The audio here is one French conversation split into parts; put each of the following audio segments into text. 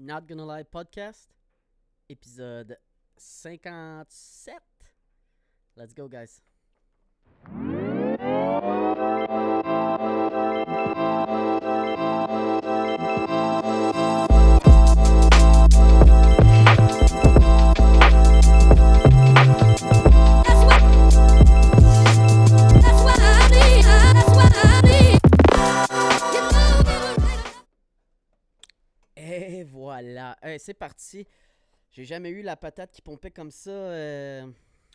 Not Gonna Lie podcast, épisode 57. Let's go, guys. Et voilà, c'est parti. J'ai jamais eu la patate qui pompait comme ça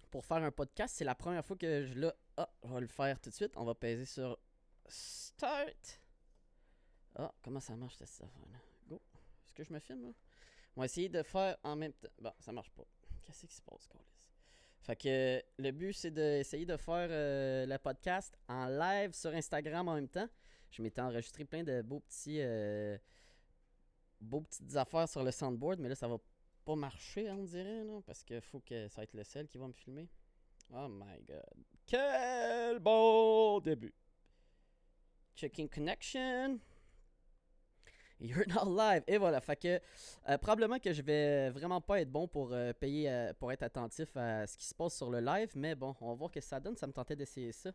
pour faire un podcast. C'est la première fois que je l'ai. Ah, je vais le faire tout de suite. On va peser sur Start. Ah, comment ça marche cette affaire-là? Go. Est-ce que je me filme là? On va essayer de faire en même temps. Bon, ça marche pas. Qu'est-ce qui se passe, Carlis? Fait que le but, c'est d'essayer de faire le podcast en live sur Instagram en même temps. Je m'étais enregistré plein de beaux petites affaires sur le soundboard, mais là, ça va pas marcher, on dirait, là, parce que faut que ça va être le seul qui va me filmer. Oh my god. Quel bon début. Checking connection. You're not live. Et voilà, fait que probablement que je vais vraiment pas être bon pour payer, pour être attentif à ce qui se passe sur le live, mais bon, on va voir ce que ça donne. Ça me tentait d'essayer ça.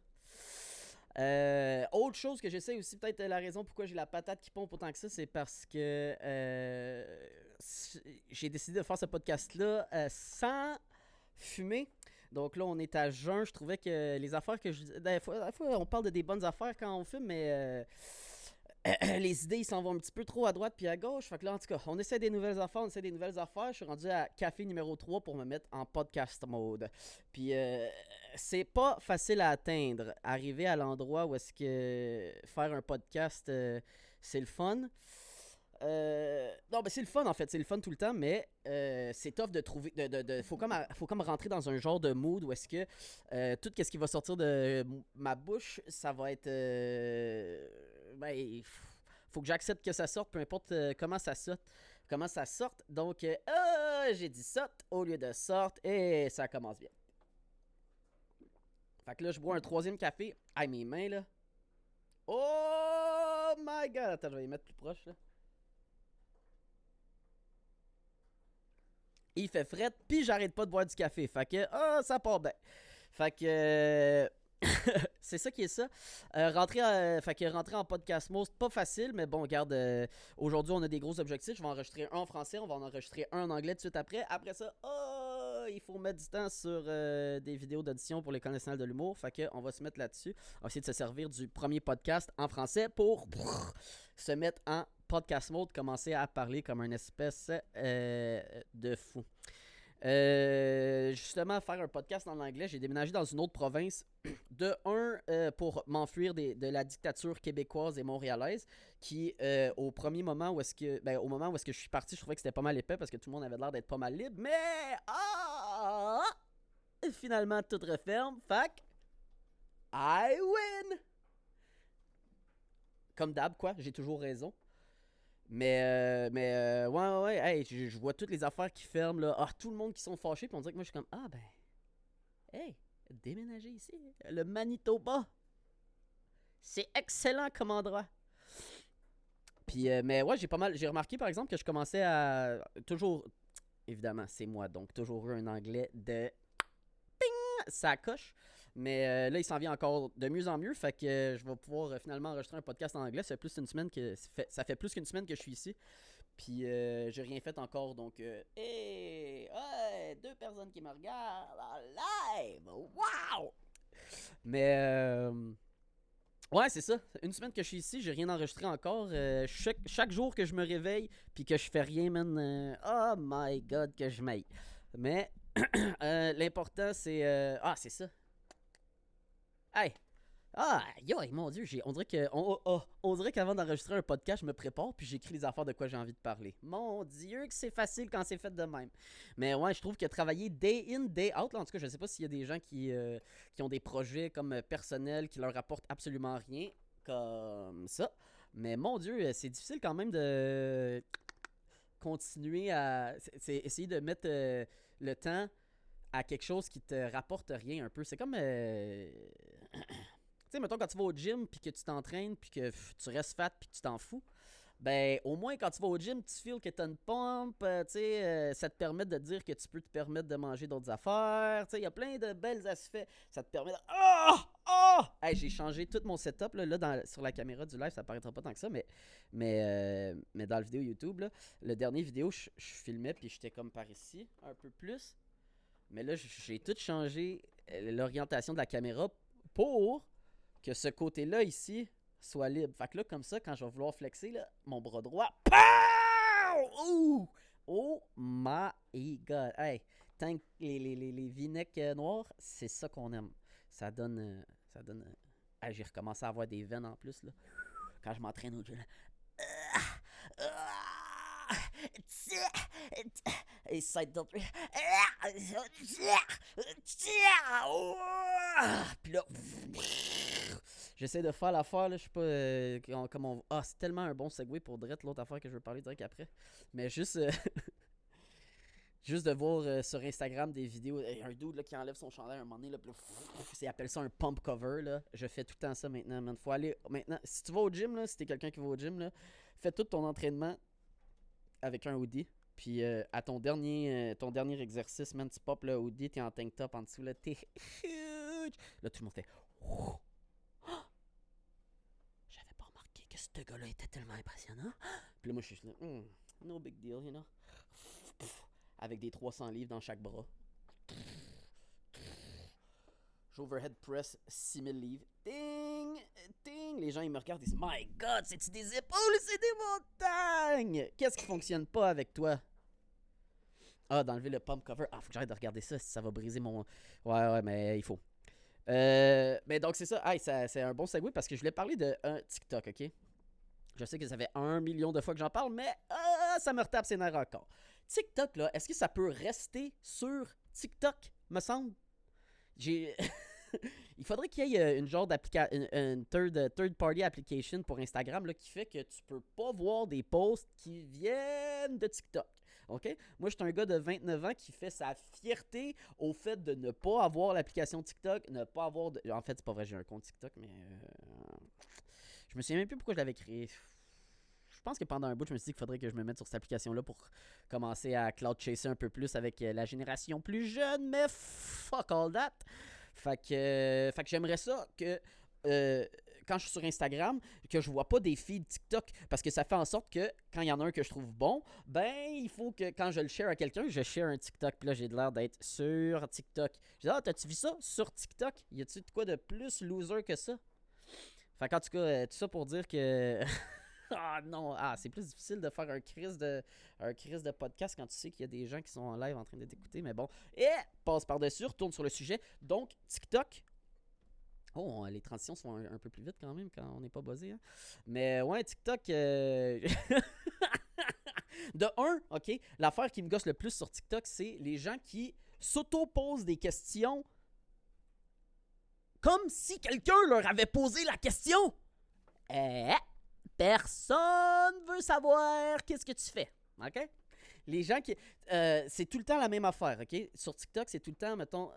Autre chose que j'essaie aussi, peut-être la raison pourquoi j'ai la patate qui pompe autant que ça, c'est parce que j'ai décidé de faire ce podcast-là sans fumer. Donc là, on est à jeun. Je trouvais que les affaires que je disais. Des fois, on parle de des bonnes affaires quand on fume, mais les idées, ils s'en vont un petit peu trop à droite puis à gauche. Fait que là, en tout cas, on essaie des nouvelles affaires, Je suis rendu à café numéro 3 pour me mettre en podcast mode. Puis c'est pas facile à atteindre. Arriver à l'endroit où est-ce que faire un podcast, c'est le fun. Non, ben c'est le fun en fait, c'est le fun tout le temps, mais c'est tough de trouver. Faut comme rentrer dans un genre de mood où est-ce que tout ce qui va sortir de ma bouche, ça va être. Faut que j'accepte que ça sorte, peu importe comment ça sorte. Donc, j'ai dit sorte au lieu de sorte et ça commence bien. Fait que là, je bois un troisième café. Ah, mes mains là. Oh my god! Attends, je vais les mettre plus proche là. Il fait fret, puis j'arrête pas de boire du café. Fait que, ça part bien. Fait que, c'est ça qui est ça. Rentrer en podcast mode, c'est pas facile, mais bon, regarde, aujourd'hui, on a des gros objectifs. Je vais enregistrer un en français, on va en enregistrer un en anglais tout de suite après. Après ça, il faut mettre du temps sur des vidéos d'audition pour les connaisseurs de l'humour. Fait que, on va se mettre là-dessus. On va essayer de se servir du premier podcast en français pour se mettre en podcast mode, commencer à parler comme une espèce de fou. Justement, faire un podcast en anglais, j'ai déménagé dans une autre province. De un, pour m'enfuir de la dictature québécoise et montréalaise, qui au moment où est-ce que je suis parti, je trouvais que c'était pas mal épais parce que tout le monde avait l'air d'être pas mal libre, mais finalement tout referme. Fac, I win. Comme d'hab, quoi, j'ai toujours raison. Ouais, hey, je vois toutes les affaires qui ferment, là. Tout le monde qui sont fâchés, puis on dirait que moi, je suis comme, hey, déménager ici, le Manitoba, c'est excellent comme endroit. Puis, mais ouais, j'ai remarqué, par exemple, que je commençais à, toujours, évidemment, c'est moi, donc toujours eu un anglais de ça coche. Mais là, il s'en vient encore de mieux en mieux. Fait que je vais pouvoir finalement enregistrer un podcast en anglais. Ça fait plus qu'une semaine que je suis ici. Puis j'ai rien fait encore. Donc, deux personnes qui me regardent en live. Wow! Mais ouais, c'est ça. Une semaine que je suis ici, j'ai rien enregistré encore. Chaque jour que je me réveille puis que je fais rien, man, oh my god, que je m'aille. Mais l'important, c'est c'est ça. Hey! Mon Dieu, on dirait qu'avant d'enregistrer un podcast, je me prépare puis j'écris les affaires de quoi j'ai envie de parler. Mon Dieu, que c'est facile quand c'est fait de même. Mais ouais, je trouve que travailler day in, day out, là, en tout cas, je sais pas s'il y a des gens qui ont des projets comme personnels qui leur apportent absolument rien, comme ça. Mais mon Dieu, c'est difficile quand même de continuer à. C'est essayer de mettre le temps à quelque chose qui te rapporte rien un peu. C'est comme. Tu sais, mettons quand tu vas au gym puis que tu t'entraînes puis que tu restes fat puis que tu t'en fous. Ben, au moins, quand tu vas au gym, tu feels que t'as une pompe, tu sais, ça te permet de dire que tu peux te permettre de manger d'autres affaires, tu sais, il y a plein de belles aspects. Ça te permet de... Ah! Ah! Hey, j'ai changé tout mon setup, sur la caméra du live, ça paraîtra pas tant que ça, mais dans la vidéo YouTube, là, le dernier vidéo, je filmais, puis j'étais comme par ici, un peu plus. Mais là, j'ai tout changé l'orientation de la caméra pour que ce côté-là ici soit libre. Fait que là, comme ça, quand je vais vouloir flexer, là, mon bras droit, POW! Ouh! Oh my god! Hey, tant que les vinaigres noirs, c'est ça qu'on aime. Ça donne. Hey, j'ai recommencé à avoir des veines en plus, là. Quand je m'entraîne au gym. Et side double. Puis là, j'essaie de faire l'affaire, là, je sais pas comment on... Ah, c'est tellement un bon segue pour direct l'autre affaire que je veux parler direct après. Mais juste juste de voir sur Instagram des vidéos, un dude là, qui enlève son chandail à un moment donné, là, puis là, il appelle ça un pump cover, là. Je fais tout le temps ça maintenant, man. Faut aller, maintenant, si tu vas au gym, là, si t'es quelqu'un qui va au gym, là, fais tout ton entraînement avec un hoodie. Puis à ton dernier exercice, man, tu pop le hoodie, t'es en tank top en dessous, là, t'es huge. Là, tout le monde fait... J'avais pas remarqué que ce gars-là était tellement impressionnant. Puis là, moi, je suis là, no big deal, you know. Avec des 300 livres dans chaque bras. J'overhead press 6000 livres. Ding! Ding! Les gens, ils me regardent et disent, My God, c'est-tu des épaules ou c'est des montagnes? Qu'est-ce qui fonctionne pas avec toi? Ah, d'enlever le pump cover. Ah, faut que j'arrête de regarder ça, ça va briser mon... Ouais, mais il faut. Mais donc, c'est ça. Hey, c'est un bon segue parce que je voulais parler de TikTok, OK? Je sais que ça fait 1 million de fois que j'en parle, mais ça me retape ses nerfs encore. TikTok, là, est-ce que ça peut rester sur TikTok, me semble? Il faudrait qu'il y ait une genre d'application, une third party application pour Instagram là, qui fait que tu peux pas voir des posts qui viennent de TikTok. OK? Moi, je suis un gars de 29 ans qui fait sa fierté au fait de ne pas avoir l'application TikTok, ne pas avoir de... En fait, c'est pas vrai, j'ai un compte TikTok, mais je me souviens même plus pourquoi je l'avais créé. Je pense que pendant un bout, je me suis dit qu'il faudrait que je me mette sur cette application-là pour commencer à cloud chaser un peu plus avec la génération plus jeune, mais fuck all that. Fait que j'aimerais ça que quand je suis sur Instagram, que je vois pas des feeds TikTok, parce que ça fait en sorte que quand il y en a un que je trouve bon, ben il faut que quand je le share à quelqu'un, je share un TikTok. Puis là, j'ai l'air d'être sur TikTok. Je dis, t'as-tu vu ça sur TikTok? Y a-tu de quoi de plus loser que ça? Fait qu'en tout cas, tout ça pour dire que... Ah non, c'est plus difficile de faire un crise de podcast quand tu sais qu'il y a des gens qui sont en live en train de t'écouter, mais bon. Et passe par-dessus, retourne sur le sujet. Donc, TikTok. Oh, les transitions sont un peu plus vite quand même quand on n'est pas buzzé. Hein? Mais ouais, TikTok. De un, ok, l'affaire qui me gosse le plus sur TikTok, c'est les gens qui s'auto-posent des questions comme si quelqu'un leur avait posé la question. Personne veut savoir qu'est-ce que tu fais. OK? Les gens qui... c'est tout le temps la même affaire, OK? Sur TikTok, c'est tout le temps, mettons...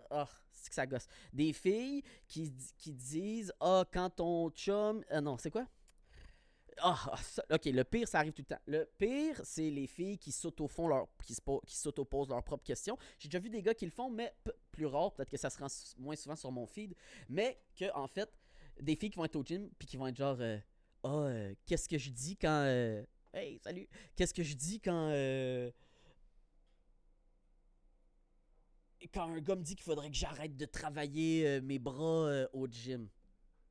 c'est que ça gosse. Des filles qui disent... quand ton chum... non, c'est quoi? OK, le pire, ça arrive tout le temps. Le pire, c'est les filles qui qui s'auto-posent leurs propres questions. J'ai déjà vu des gars qui le font, mais plus rare. Peut-être que ça se rend moins souvent sur mon feed. Mais que, en fait, des filles qui vont être au gym puis qui vont être genre... qu'est-ce que je dis quand... Hey, salut! Qu'est-ce que je dis quand... Quand un gars me dit qu'il faudrait que j'arrête de travailler mes bras au gym.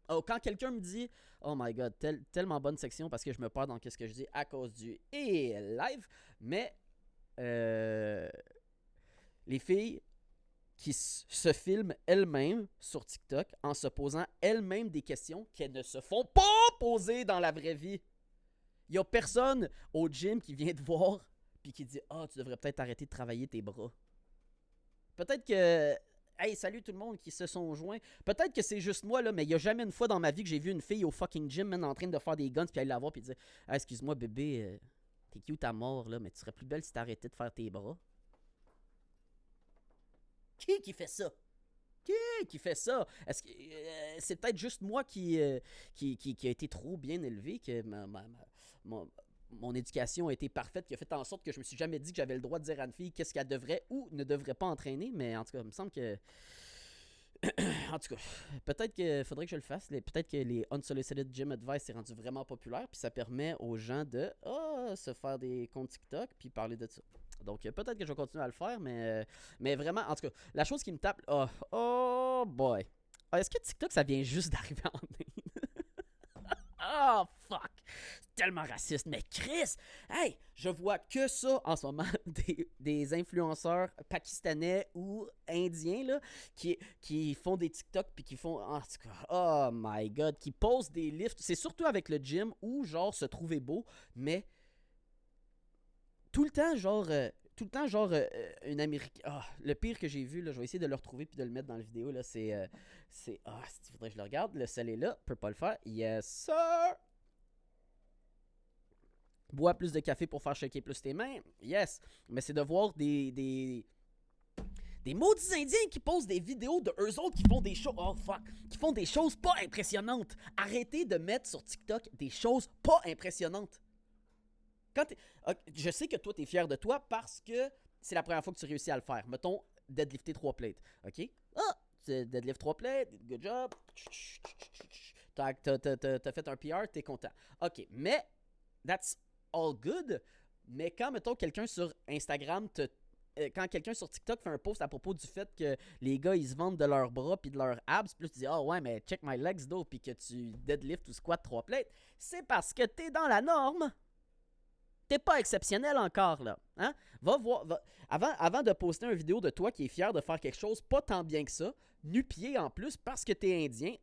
Oh, quand quelqu'un me dit... Oh my God, tellement bonne section parce que je me perds dans qu'est-ce que je dis à cause du live. Mais... les filles qui se filment elles-mêmes sur TikTok en se posant elles-mêmes des questions qu'elles ne se font pas poser dans la vraie vie. Il n'y a personne au gym qui vient te voir puis qui dit « tu devrais peut-être arrêter de travailler tes bras. » Peut-être que... Hey, salut tout le monde qui se sont joints. Peut-être que c'est juste moi, là, mais il n'y a jamais une fois dans ma vie que j'ai vu une fille au fucking gym, man, en train de faire des guns puis aller la voir puis dire « excuse-moi bébé, t'es cute à mort, là, mais tu serais plus belle si t'arrêtais de faire tes bras. » Qui fait ça? Qui fait ça? Est-ce que c'est peut-être juste moi qui a été trop bien élevé que mon éducation a été parfaite, qui a fait en sorte que je me suis jamais dit que j'avais le droit de dire à une fille qu'est-ce qu'elle devrait ou ne devrait pas entraîner. Mais en tout cas, il me semble que... En tout cas, peut-être qu'il faudrait que je le fasse. Peut-être que les Unsolicited Gym Advice est rendu vraiment populaire. Puis ça permet aux gens de se faire des comptes TikTok puis parler de ça. Donc peut-être que je vais continuer à le faire. Mais vraiment, en tout cas, la chose qui me tape... Oh boy. Est-ce que TikTok, ça vient juste d'arriver en Inde? Oh fuck! C'est tellement raciste. Mais Chris, hey, je vois que ça en ce moment des influenceurs pakistanais ou indiens là, qui font des TikTok puis qui font. En tout cas, oh my god, qui posent des lifts. C'est surtout avec le gym ou genre se trouver beau, mais tout le temps, une américaine. Le pire que j'ai vu, là, je vais essayer de le retrouver puis de le mettre dans la vidéo. Là, c'est. Il faudrait que je le regarde. Le seul est là. Peut pas le faire. Yes, sir! Bois plus de café pour faire shaker plus tes mains. Yes. Mais c'est de voir des maudits Indiens qui posent des vidéos de eux autres qui font des choses. Oh fuck! Qui font des choses pas impressionnantes. Arrêtez de mettre sur TikTok des choses pas impressionnantes. Je sais que toi, t'es fier de toi parce que c'est la première fois que tu réussis à le faire. Mettons, deadlifter 3 plates. OK? Tu deadlift 3 plates, good job. T'as fait un PR, t'es content. OK, mais that's all good. Mais quand, mettons, quelqu'un sur Instagram quand quelqu'un sur TikTok fait un post à propos du fait que les gars ils se vendent de leurs bras puis de leurs abs, puis tu dis ouais mais check my legs though, puis que tu deadlift ou squat 3 plates, c'est parce que t'es dans la norme. T'es pas exceptionnel encore, là. Hein? Va voir. Avant de poster une vidéo de toi qui est fier de faire quelque chose pas tant bien que ça, nu-pied en plus parce que t'es indien.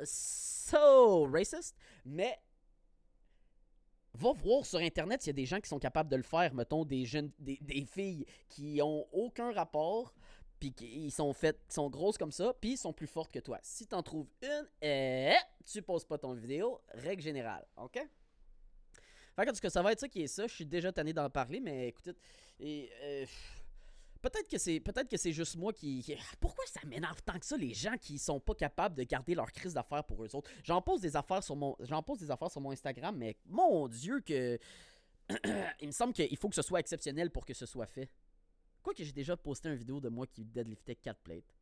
So racist. Mais va voir sur Internet s'il y a des gens qui sont capables de le faire. Mettons des filles qui ont aucun rapport, puis qui sont grosses comme ça, puis sont plus fortes que toi. Si t'en trouves une, tu poses pas ton vidéo. Règle générale. OK? Fait que ça va être ça qui est ça. Je suis déjà tanné d'en parler, mais écoutez, peut-être que c'est juste moi qui. Pourquoi ça m'énerve tant que ça, les gens qui sont pas capables de garder leur crise d'affaires pour eux autres? J'en pose des affaires sur mon Instagram, mais mon Dieu que. Il me semble qu'il faut que ce soit exceptionnel pour que ce soit fait. Quoique j'ai déjà posté une vidéo de moi qui deadliftait 4 plates.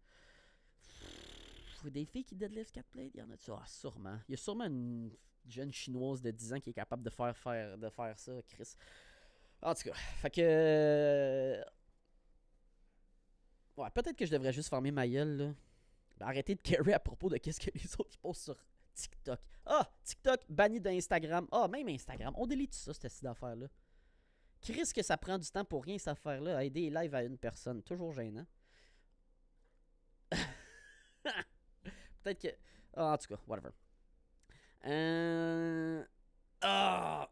Des filles qui deadlift 4 plates, il y en a-tu? Sûrement. Il y a sûrement une jeune chinoise de 10 ans qui est capable de faire ça, Chris. En tout cas, fait que... Ouais, peut-être que je devrais juste fermer ma gueule, là. Arrêter de carry à propos de qu'est-ce que les autres ils postent sur TikTok. TikTok banni d'Instagram. Même Instagram. On délite ça, cette affaire-là. Chris que ça prend du temps pour rien, cette affaire-là. Aider live à une personne. Toujours gênant. Peut-être que... en tout cas, whatever.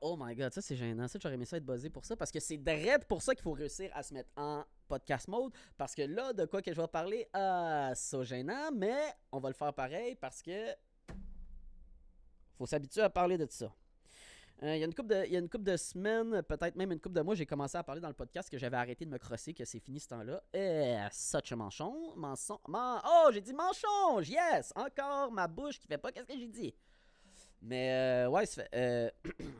Oh my god, ça c'est gênant. Ça, j'aurais aimé ça être buzzé pour ça. Parce que c'est direct pour ça qu'il faut réussir à se mettre en podcast mode. Parce que là, de quoi que je vais parler, c'est gênant. Mais on va le faire pareil parce que faut s'habituer à parler de ça. Il y a une couple de semaines, peut-être même une couple de mois, j'ai commencé à parler dans le podcast que j'avais arrêté de me crosser, que c'est fini ce temps-là. Such a j'ai dit mensonge, yes! Encore ma bouche qui fait pas qu'est-ce que j'ai dit. Mais ouais,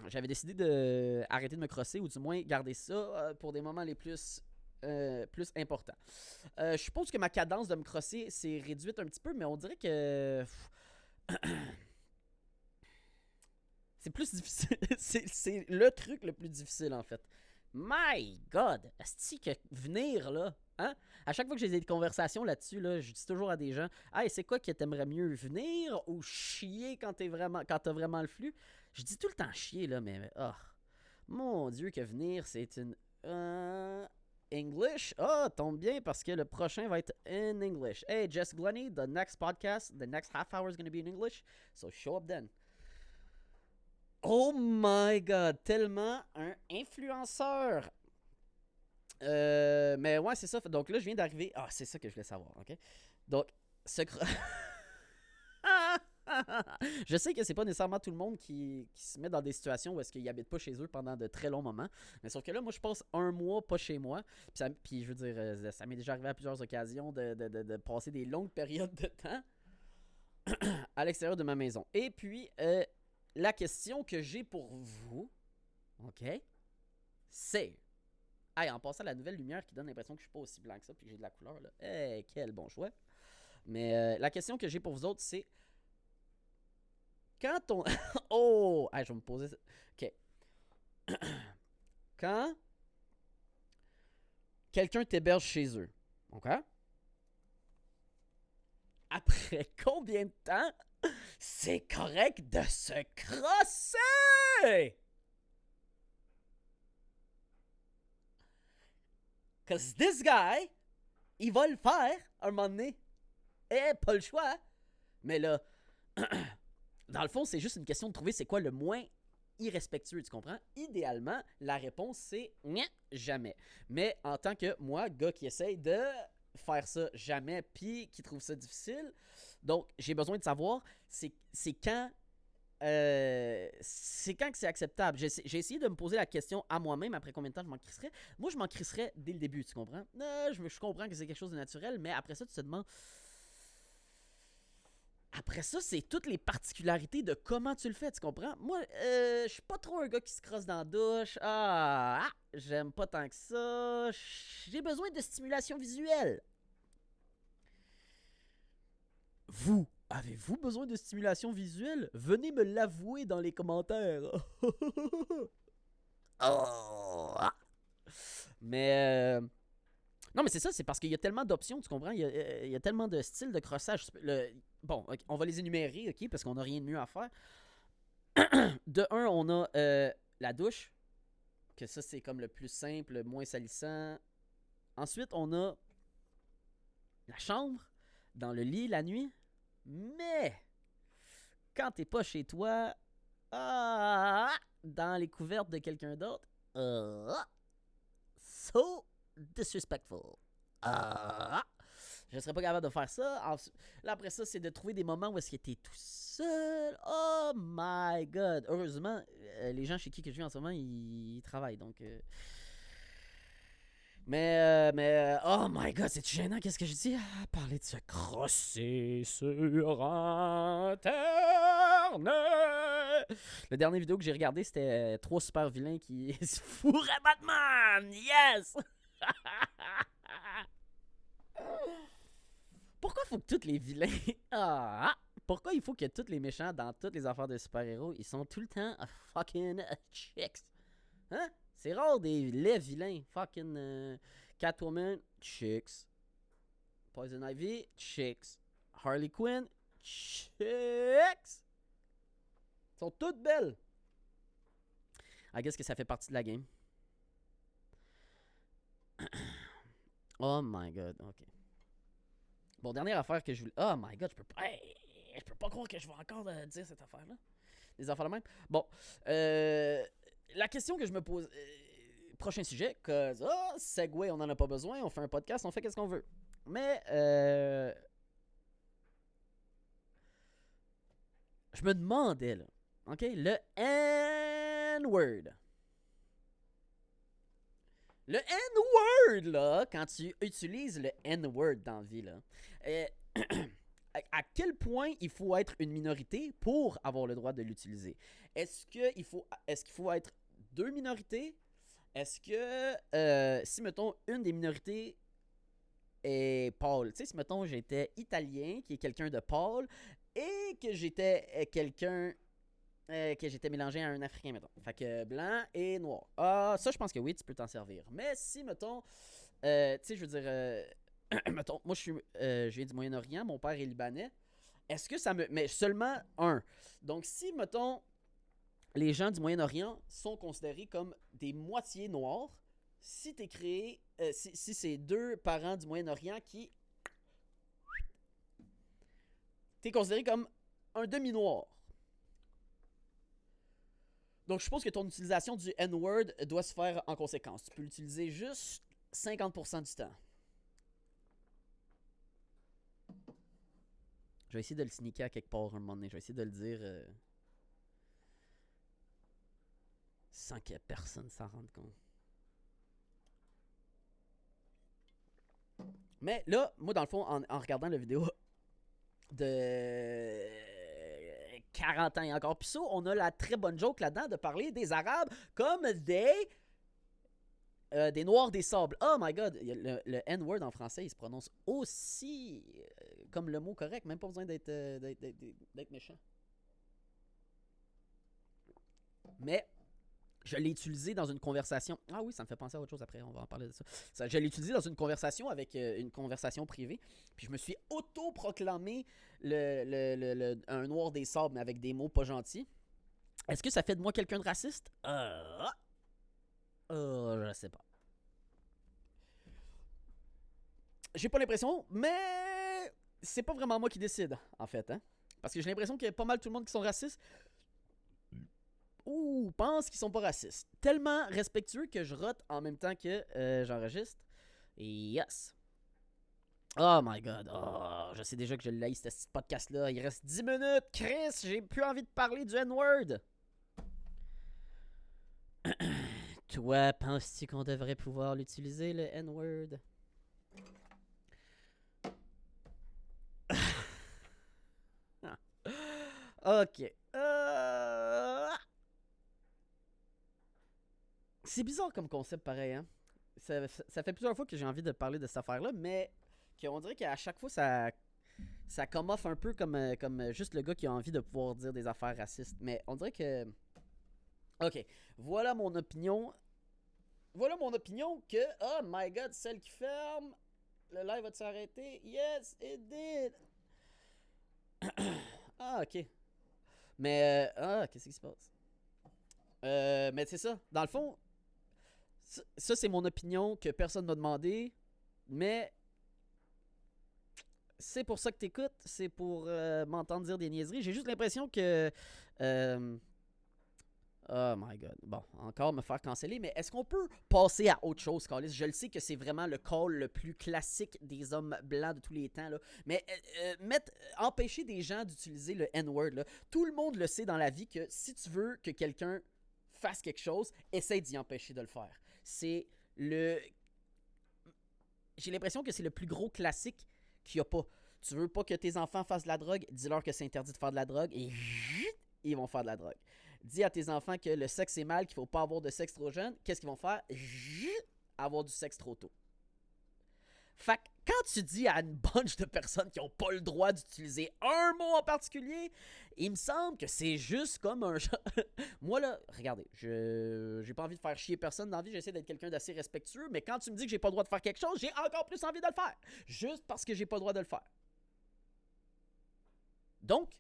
j'avais décidé de arrêter de me crosser, ou du moins garder ça pour des moments les plus importants. Je suppose que ma cadence de me crosser s'est réduite un petit peu, mais on dirait que... c'est plus difficile. c'est le truc le plus difficile, en fait. My God! Est-ce que venir, là, hein? À chaque fois que j'ai des conversations là-dessus, là, je dis toujours à des gens, hey, c'est quoi que t'aimerais mieux, venir ou chier quand t'as vraiment le flux? Je dis tout le temps chier, là, mais mon Dieu, que venir, c'est une... English? Tombe bien parce que le prochain va être in English. Hey, Jess Glennie, the next podcast, the next half hour is going to be in English, so show up then. Oh my god, tellement un influenceur. Mais ouais, c'est ça. Donc là, je viens d'arriver. C'est ça que je voulais savoir, ok? Donc, je sais que c'est pas nécessairement tout le monde qui se met dans des situations où est-ce qu'ils habitent pas chez eux pendant de très longs moments. Mais sauf que là, moi, je passe un mois pas chez moi. Puis je veux dire, ça m'est déjà arrivé à plusieurs occasions de passer des longues périodes de temps à l'extérieur de ma maison. Et puis, la question que j'ai pour vous, OK? C'est... Hey, en passant la nouvelle lumière qui donne l'impression que je suis pas aussi blanc que ça puis que j'ai de la couleur, là. Hey, quel bon choix. Mais la question que j'ai pour vous autres, c'est... Quand on... oh! Hey, je vais me poser... OK. Quand quelqu'un t'héberge chez eux, OK? Après combien de temps c'est correct de se crosser? Cause this guy, il va le faire un moment donné. Eh, pas le choix. Mais là, dans le fond, c'est juste une question de trouver c'est quoi le moins irrespectueux, tu comprends? Idéalement, la réponse c'est jamais. Mais en tant que moi, gars qui essaye de faire ça jamais puis qui trouve ça difficile, donc j'ai besoin de savoir c'est quand c'est quand que c'est acceptable. J'ai essayé de me poser la question à moi-même après combien de temps je m'en crisserais. Moi, je m'en crisserais dès le début, tu comprends? Je comprends que c'est quelque chose de naturel, mais après ça, tu te demandes... Après ça, c'est toutes les particularités de comment tu le fais, tu comprends? Moi, je suis pas trop un gars qui se crosse dans la douche. J'aime pas tant que ça. J'ai besoin de stimulation visuelle. Vous, avez-vous besoin de stimulation visuelle? Venez me l'avouer dans les commentaires. Mais... non, mais c'est ça, c'est parce qu'il y a tellement d'options, tu comprends? Il y a tellement de styles de crossage. Bon, okay, on va les énumérer, OK, parce qu'on n'a rien de mieux à faire. De un, on a la douche, que ça, c'est comme le plus simple, le moins salissant. Ensuite, on a la chambre, dans le lit, la nuit. Mais, quand t'es pas chez toi, dans les couvertes de quelqu'un d'autre, so disrespectful. Je serais pas capable de faire ça. Là, après ça, c'est de trouver des moments où est-ce que t'es tout seul. Oh my god. Heureusement, les gens chez qui que je vis en ce moment, ils travaillent. Donc, mais, oh my god, c'est gênant. Qu'est-ce que je dis? Parler de se crosser sur Internet. La dernière vidéo que j'ai regardée, c'était 3 super vilains qui se fourraient Batman. Yes! Pourquoi faut que tous les vilains... pourquoi il faut que tous les méchants dans toutes les affaires de super-héros, ils sont tout le temps fucking chicks? Hein? C'est rare les vilains. Fucking Catwoman, chicks. Poison Ivy, chicks. Harley Quinn, chicks. Ils sont toutes belles. I guess que ça fait partie de la game. Oh my god, ok. Bon, dernière affaire que je voulais... Oh my god, je peux pas... Hey, je peux pas croire que je vais encore dire cette affaire-là. Des affaires de même. Bon, la question que je me pose... prochain sujet, cause... Segway, on en a pas besoin, on fait un podcast, on fait qu'est-ce qu'on veut. Mais, je me demandais, là, ok, le N-word. Le N-word, là, quand tu utilises le N-word dans la vie, là, à quel point il faut être une minorité pour avoir le droit de l'utiliser? Est-ce qu'il faut être 2 minorités? Est-ce que, si, mettons, une des minorités est pâle, tu sais, si, mettons, j'étais italien, qui est quelqu'un de pâle, et que j'étais quelqu'un... que j'étais mélangé à un Africain, mettons. Fait que blanc et noir. Ça, je pense que oui, tu peux t'en servir. Mais si, mettons, tu sais, je veux dire, mettons, moi, je viens du Moyen-Orient, mon père est libanais. Est-ce que ça me... Mais seulement un. Donc, si, mettons, les gens du Moyen-Orient sont considérés comme des moitiés noirs, si t'es créé... si c'est 2 parents du Moyen-Orient qui... T'es considéré comme un demi-noir. Donc, je suppose que ton utilisation du N-word doit se faire en conséquence. Tu peux l'utiliser juste 50% du temps. Je vais essayer de le sneaker à quelque part un moment donné. Je vais essayer de le dire sans que personne s'en rende compte. Mais là, moi, dans le fond, en regardant la vidéo de 40 ans et encore. Puis ça, on a la très bonne joke là-dedans de parler des Arabes comme des Noirs des Sables. Oh my god, le N-word en français, il se prononce aussi comme le mot correct. Même pas besoin d'être méchant. Mais je l'ai utilisé dans une conversation. Ah oui, ça me fait penser à autre chose après, on va en parler de ça. Je l'ai utilisé dans une conversation avec une conversation privée. Puis je me suis auto-proclamé un noir des sables, mais avec des mots pas gentils. Est-ce que ça fait de moi quelqu'un de raciste? Je sais pas. J'ai pas l'impression, mais c'est pas vraiment moi qui décide, en fait. Hein? Parce que j'ai l'impression qu'il y a pas mal tout le monde qui sont racistes. Ou pense qu'ils sont pas racistes. Tellement respectueux que je rote en même temps que j'enregistre. Yes. Oh my god. Oh, je sais déjà que je l'ai ce podcast-là. Il reste 10 minutes. Chris, j'ai plus envie de parler du N-word. Toi, penses-tu qu'on devrait pouvoir l'utiliser, le N-word? Ok. C'est bizarre comme concept pareil, hein? Ça fait plusieurs fois que j'ai envie de parler de cette affaire-là, mais on dirait qu'à chaque fois, ça come off un peu comme juste le gars qui a envie de pouvoir dire des affaires racistes. Mais on dirait que... Ok, voilà mon opinion. Voilà mon opinion que... Oh my god, celle qui ferme. Le live va-tu arrêter? Yes, it did. Ah, ok. Mais... qu'est-ce qui se passe? Mais c'est ça. Dans le fond, ça c'est mon opinion que personne m'a demandé. Mais... c'est pour ça que t'écoutes, c'est pour m'entendre dire des niaiseries. J'ai juste l'impression que... oh my god. Bon, encore me faire canceller, mais est-ce qu'on peut passer à autre chose, Carlis? Je le sais que c'est vraiment le call le plus classique des hommes blancs de tous les temps, là. Mais empêcher des gens d'utiliser le N-word, là. Tout le monde le sait dans la vie que si tu veux que quelqu'un fasse quelque chose, essaye d'y empêcher de le faire. C'est le... J'ai l'impression que c'est le plus gros classique qu'il n'y a pas. Tu veux pas que tes enfants fassent de la drogue, dis-leur que c'est interdit de faire de la drogue et ils vont faire de la drogue. Dis à tes enfants que le sexe est mal, qu'il faut pas avoir de sexe trop jeune, qu'est-ce qu'ils vont faire? Avoir du sexe trop tôt. Fait que quand tu dis à une bunch de personnes qui n'ont pas le droit d'utiliser un mot en particulier, il me semble que c'est juste comme un... Moi là, regardez, j'ai pas envie de faire chier personne dans la vie, j'essaie d'être quelqu'un d'assez respectueux, mais quand tu me dis que j'ai pas le droit de faire quelque chose, j'ai encore plus envie de le faire. Juste parce que j'ai pas le droit de le faire. Donc,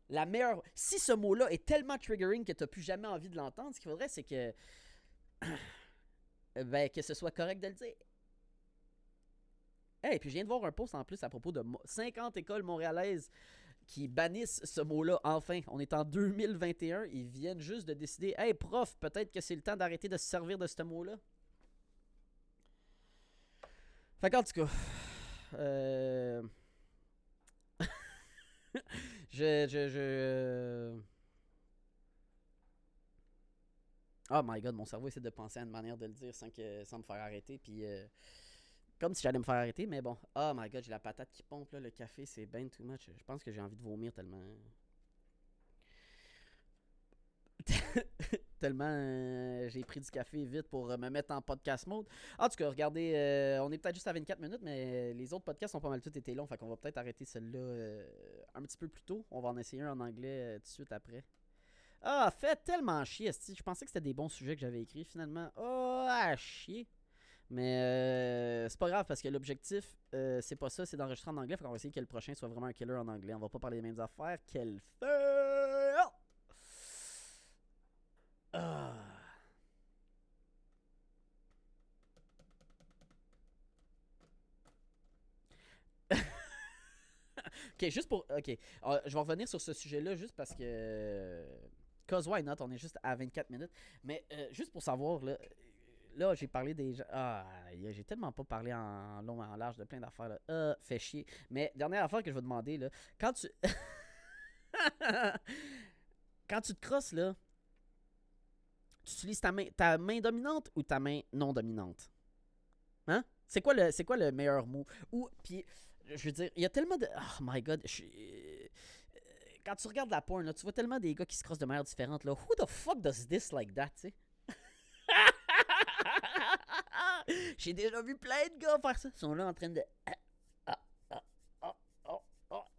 la meilleure... Si ce mot-là est tellement triggering que t'as plus jamais envie de l'entendre, ce qu'il faudrait, c'est que... ben, que ce soit correct de le dire. Hey, puis je viens de voir un post en plus à propos de 50 écoles montréalaises qui bannissent ce mot-là enfin. On est en 2021, ils viennent juste de décider, hey prof, peut-être que c'est le temps d'arrêter de se servir de ce mot-là. Fait qu'en tout cas, oh my god, mon cerveau essaie de penser à une manière de le dire sans me faire arrêter, puis comme si j'allais me faire arrêter, mais bon. Oh my god, j'ai la patate qui pompe, là, le café, c'est ben too much. Je pense que j'ai envie de vomir tellement... tellement j'ai pris du café vite pour me mettre en podcast mode. En tout cas, regardez, on est peut-être juste à 24 minutes, mais les autres podcasts ont pas mal tout été longs, fait qu'on va peut-être arrêter celui-là un petit peu plus tôt. On va en essayer un en anglais tout de suite après. Ah, fait tellement chier, je pensais que c'était des bons sujets que j'avais écrits finalement. Oh, à chier. Mais c'est pas grave parce que l'objectif, c'est pas ça, c'est d'enregistrer en anglais. Fait qu'on va essayer que le prochain soit vraiment un killer en anglais. On va pas parler des mêmes affaires. Quel feu! Ah. Ok, juste pour. Ok, je vais revenir sur ce sujet-là juste parce que. Cause why not? On est juste à 24 minutes. Mais juste pour savoir, là, j'ai parlé des gens. Ah, j'ai tellement pas parlé en long et en large de plein d'affaires. Là. Fait chier. Mais dernière affaire que je vais demander, là. Quand tu. Quand tu te crosses, là, tu utilises ta main dominante ou ta main non dominante? Hein? C'est quoi le meilleur mot? Ou, puis, je veux dire, il y a tellement de. Oh my god. quand tu regardes la porn, là, tu vois tellement des gars qui se crossent de manière différente. Là. Who the fuck does this like that, tu sais? J'ai déjà vu plein de gars faire ça. Ils sont là en train de...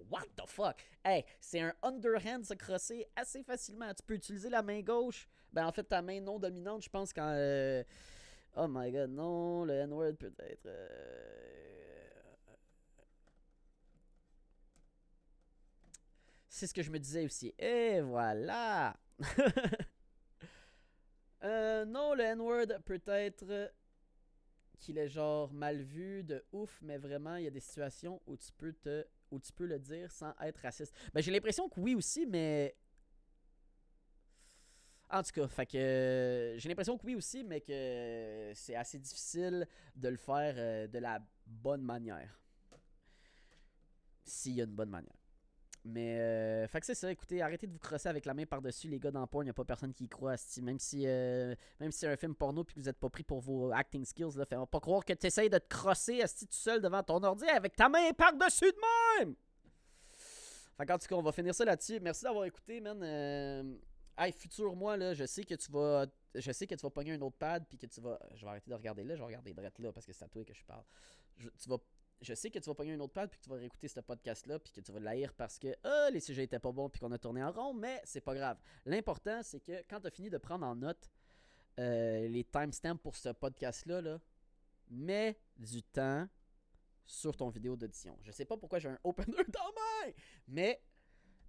What the fuck? Hey, c'est un underhand se crosser assez facilement. Tu peux utiliser la main gauche. Ben, en fait, ta main non dominante, je pense, quand... Oh my god, non, le N-word peut-être... C'est ce que je me disais aussi. Et voilà! Non, le N-word peut-être qu'il est genre mal vu de ouf, mais vraiment, il y a des situations où tu peux le dire sans être raciste. Ben, j'ai l'impression que oui aussi, mais... En tout cas, fait que j'ai l'impression que oui aussi, mais que c'est assez difficile de le faire de la bonne manière. S'il y a une bonne manière. Mais, fait que c'est ça, écoutez, arrêtez de vous crosser avec la main par-dessus, les gars dans porn, il n'y a pas personne qui y croit, même si c'est un film porno puis que vous n'êtes pas pris pour vos acting skills, là, fais pas croire que tu essayes de te crosser tout seul devant ton ordi avec ta main par-dessus de même! Fait qu'en tout cas, on va finir ça là-dessus. Merci d'avoir écouté, man. Hey, futur moi, là, je sais que tu vas pogner un autre pad puis que tu vas... Je vais arrêter de regarder là, je vais regarder direct là parce que c'est à toi que je parle. Je sais que tu vas pogner un autre pad puis que tu vas réécouter ce podcast-là puis que tu vas l'haïr parce que les sujets étaient pas bons puis qu'on a tourné en rond, mais c'est pas grave. L'important, c'est que quand tu as fini de prendre en note les timestamps pour ce podcast-là, là, mets du temps sur ton vidéo d'audition. Je sais pas pourquoi j'ai un opener dans main, mais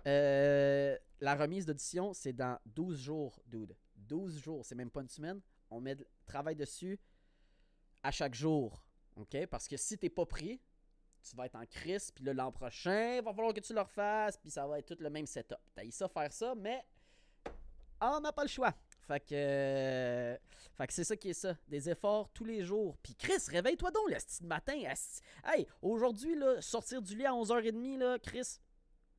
la remise d'audition, c'est dans 12 jours, dude. 12 jours, c'est même pas une semaine. On met travail dessus à chaque jour. OK? Parce que si t'es pas pris, tu vas être en crise, puis là, l'an prochain, il va falloir que tu le refasses, puis ça va être tout le même setup. T'as eu ça faire ça, mais on n'a pas le choix. Fait que c'est ça qui est ça. Des efforts tous les jours. Puis Chris, réveille-toi donc le style matin. Hey, aujourd'hui, là, sortir du lit à 11h30, là, Chris.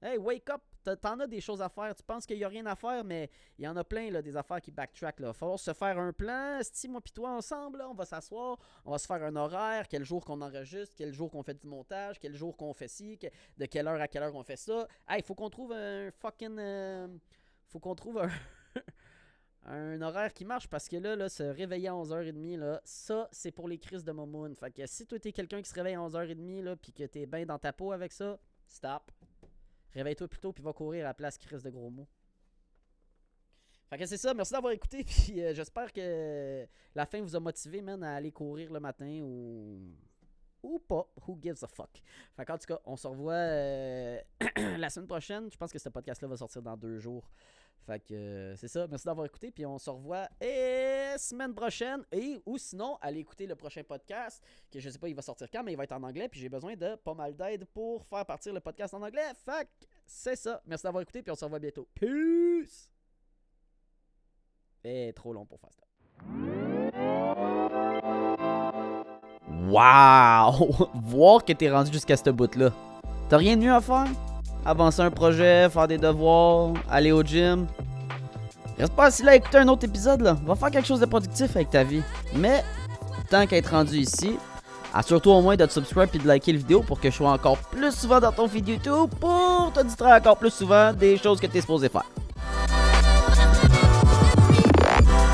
Hey, wake up. T'en as des choses à faire. Tu penses qu'il n'y a rien à faire, mais il y en a plein, là, des affaires qui backtrack. Il faut se faire un plan. Moi pis toi ensemble, là, on va s'asseoir. On va se faire un horaire. Quel jour qu'on enregistre. Quel jour qu'on fait du montage. Quel jour qu'on fait ci. De quelle heure à quelle heure on fait ça. Hey, faut qu'on trouve un fucking... faut qu'on trouve un horaire qui marche parce que là, se réveiller à 11h30, là, ça, c'est pour les crises de Momoun. Fait que si toi, t'es quelqu'un qui se réveille à 11h30, là, pis que t'es bien dans ta peau avec ça, stop. Réveille-toi plus tôt puis va courir à la place crise de gros mots. Fait que c'est ça, merci d'avoir écouté puis j'espère que la fin vous a motivé, man, à aller courir le matin ou pas. Who gives a fuck? Fait qu'en tout cas, on se revoit la semaine prochaine. Je pense que ce podcast-là va sortir dans 2 jours. Fait que c'est ça, merci d'avoir écouté puis on se revoit semaine prochaine ou sinon allez écouter le prochain podcast que je sais pas il va sortir quand mais il va être en anglais puis j'ai besoin de pas mal d'aide pour faire partir le podcast en anglais. Fait que c'est ça, merci d'avoir écouté puis on se revoit bientôt. Peace! Trop long pour faire ça. Wow! Voir que t'es rendu jusqu'à ce bout-là. T'as rien de mieux à faire? Avancer un projet, faire des devoirs, aller au gym. Reste pas assis là à écouter un autre épisode là. Va faire quelque chose de productif avec ta vie. Mais, tant qu'à être rendu ici, assure-toi au moins de te subscribe et de liker la vidéo pour que je sois encore plus souvent dans ton feed YouTube pour te distraire encore plus souvent des choses que t'es supposé faire.